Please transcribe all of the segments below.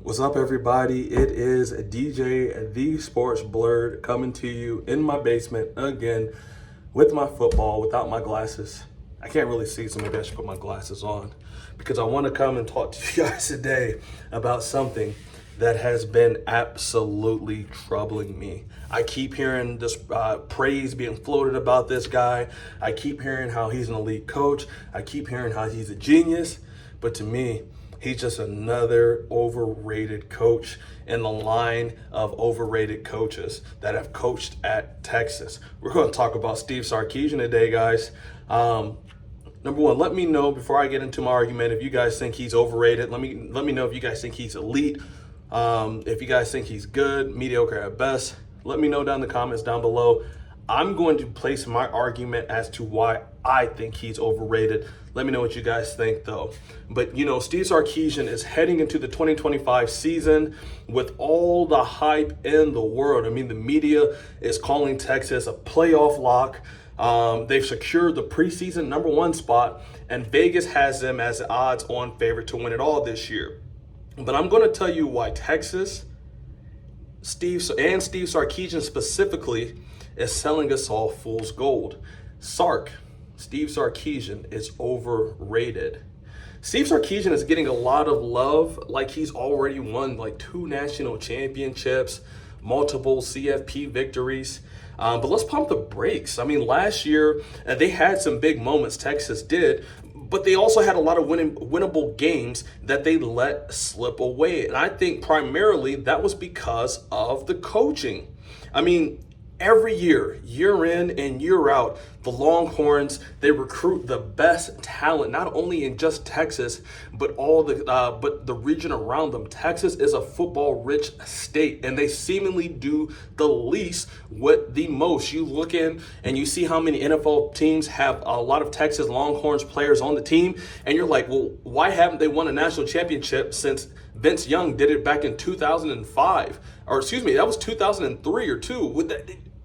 What's up, everybody? It is DJ The Sports Blurred coming to you in my basement again with my football, without my glasses. I can't really see, so maybe I should put my glasses on because I want to come and talk to you guys today about something that has been absolutely troubling me. I keep hearing this praise being floated about this guy. I keep hearing how he's an elite coach. I keep hearing how he's a genius. But to me, he's just another overrated coach in the line of overrated coaches that have coached at Texas. We're going to talk about Steve Sarkisian today, guys. Number one, let me know before I get into my argument if you guys think he's overrated. Let me know if you guys think he's elite. If you guys think he's good, mediocre at best. Let me know down in the comments down below. I'm going to place my argument as to why I think he's overrated. Let me know what you guys think, though. But, Steve Sarkisian is heading into the 2025 season with all the hype in the world. I mean, the media is calling Texas a playoff lock. They've secured the preseason #1 spot, and Vegas has them as the odds-on favorite to win it all this year. But I'm going to tell you why Texas, Steve Sarkisian specifically, is selling us all fool's gold. Steve Sarkisian is overrated. Steve Sarkisian is getting a lot of love, like he's already won like 2 national championships, multiple CFP victories. But let's pump the brakes. I mean, last year they had some big moments, Texas did, but they also had a lot of winnable games that they let slip away. And I think primarily that was because of the coaching. I mean, every year, year in and year out, the Longhorns, they recruit the best talent, not only in just Texas, but the region around them. Texas is a football-rich state, and they seemingly do the least with the most. You look in and you see how many NFL teams have a lot of Texas Longhorns players on the team, and you're like, well, why haven't they won a national championship since Vince Young did it back in 2005? Or excuse me, that was 2003 or 2.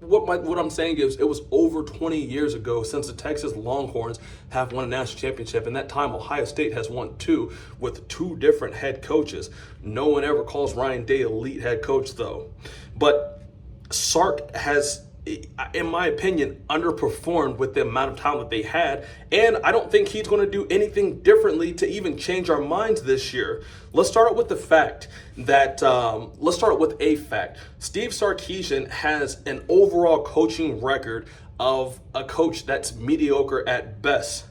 What I'm saying is it was over 20 years ago since the Texas Longhorns have won a national championship. And that time, Ohio State has won 2 with 2 different head coaches. No one ever calls Ryan Day elite head coach, though. But Sark has, in my opinion, underperformed with the amount of talent that they had. And I don't think he's going to do anything differently to even change our minds this year. Let's start out with a fact. Steve Sarkisian has an overall coaching record of a coach that's mediocre at best.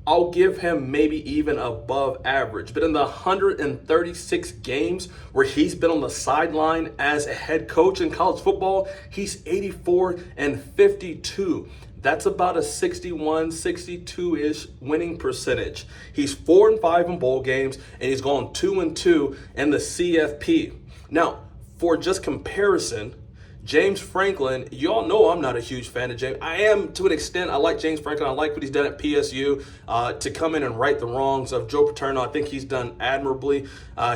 I'll give him maybe even above average. But in the 136 games where he's been on the sideline as a head coach in college football, he's 84-52. That's about a 61, 62-ish winning percentage. He's 4-5 in bowl games, and he's gone 2-2 in the CFP. Now, for just comparison, James Franklin, y'all know I'm not a huge fan of James. I am to an extent. I like James Franklin. I like what he's done at PSU to come in and right the wrongs of Joe Paterno. I think he's done admirably.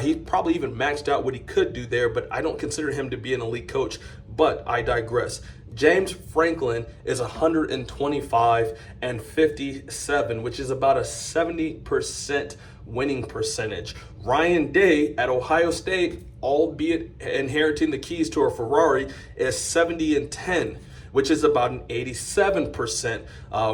He probably even maxed out what he could do there, but I don't consider him to be an elite coach. But I digress. James Franklin is 125-57, which is about a 70% winning percentage. Ryan Day at Ohio State, albeit inheriting the keys to a Ferrari, is 70-10, which is about an 87%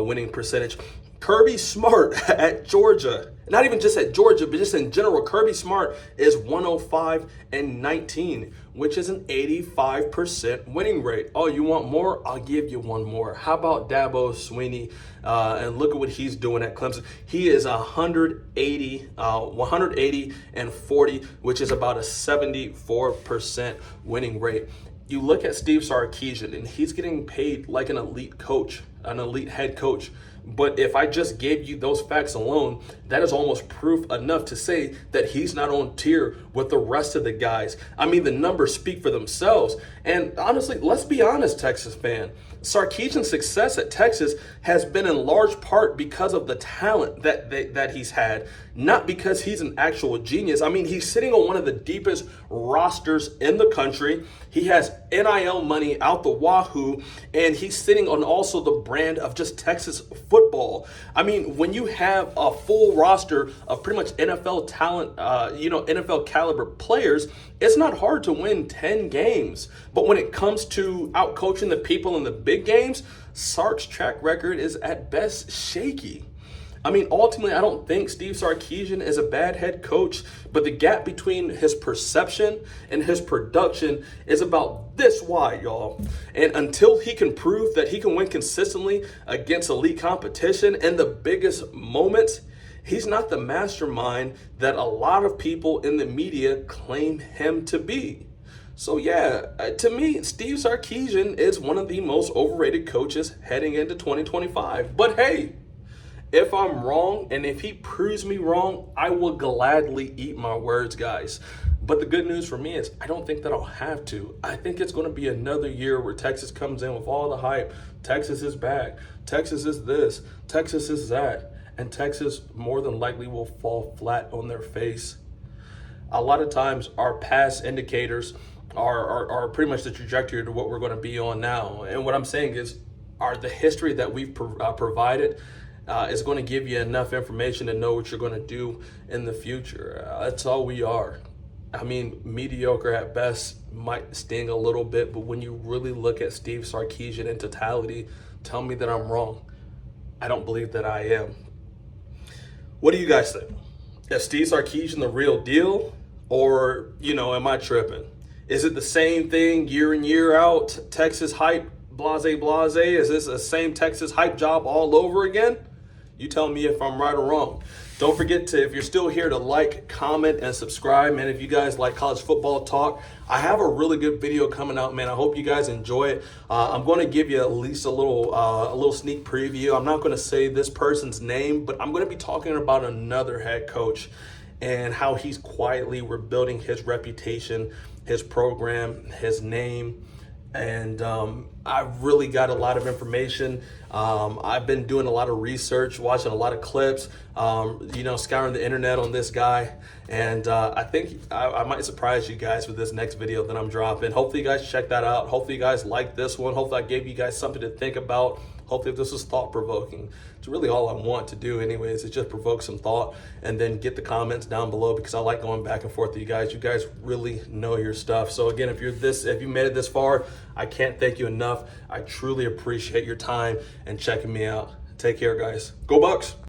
winning percentage. Kirby Smart at Georgia, not even just at Georgia, but just in general, Kirby Smart is 105-19, which is an 85% winning rate. Oh, you want more? I'll give you one more. How about Dabo Swinney? And look at what he's doing at Clemson. He is 180-40, which is about a 74% winning rate. You look at Steve Sarkisian, and he's getting paid like an elite coach, an elite head coach. But if I just gave you those facts alone, that is almost proof enough to say that he's not on tier with the rest of the guys. I mean, the numbers speak for themselves. And honestly, let's be honest, Texas fan. Sarkisian's success at Texas has been in large part because of the talent that he's had, not because he's an actual genius. I mean, he's sitting on one of the deepest rosters in the country. He has NIL money out the wahoo, and he's sitting on also the brand of just Texas football. I mean, when you have a full roster of pretty much NFL talent, NFL caliber players, it's not hard to win 10 games. But when it comes to out-coaching the people in the big games, Sark's track record is at best shaky. I mean, ultimately, I don't think Steve Sarkisian is a bad head coach, but the gap between his perception and his production is about this wide, y'all. And until he can prove that he can win consistently against elite competition in the biggest moments, he's not the mastermind that a lot of people in the media claim him to be. So yeah, to me, Steve Sarkisian is one of the most overrated coaches heading into 2025. But hey, if I'm wrong and if he proves me wrong, I will gladly eat my words, guys. But the good news for me is I don't think that I'll have to. I think it's going to be another year where Texas comes in with all the hype. Texas is back. Texas is this. Texas is that. And Texas more than likely will fall flat on their face. A lot of times our past indicators are pretty much the trajectory to what we're going to be on now. And what I'm saying is the history that we've provided is going to give you enough information to know what you're going to do in the future. That's all we are. I mean, mediocre at best might sting a little bit, but when you really look at Steve Sarkisian in totality, tell me that I'm wrong. I don't believe that I am. What do you guys think? Is Steve Sarkisian the real deal? Or, am I tripping? Is it the same thing year in, year out? Texas hype, blase, blase? Is this the same Texas hype job all over again? You tell me if I'm right or wrong. Don't forget to, if you're still here, to like, comment, and subscribe. Man, if you guys like college football talk, I have a really good video coming out, man. I hope you guys enjoy it. I'm going to give you at least a little sneak preview. I'm not going to say this person's name, but I'm going to be talking about another head coach and how he's quietly rebuilding his reputation, his program, his name. And I've really got a lot of information. I've been doing a lot of research, watching a lot of clips, scouring the internet on this guy. And I think I might surprise you guys with this next video that I'm dropping. Hopefully you guys check that out. Hopefully you guys like this one. Hopefully I gave you guys something to think about. Hopefully this was thought-provoking. It's really all I want to do anyways, is just provoke some thought and then get the comments down below, because I like going back and forth with you guys. You guys really know your stuff. So again, if you made it this far, I can't thank you enough. I truly appreciate your time and checking me out. Take care, guys. Go Bucks!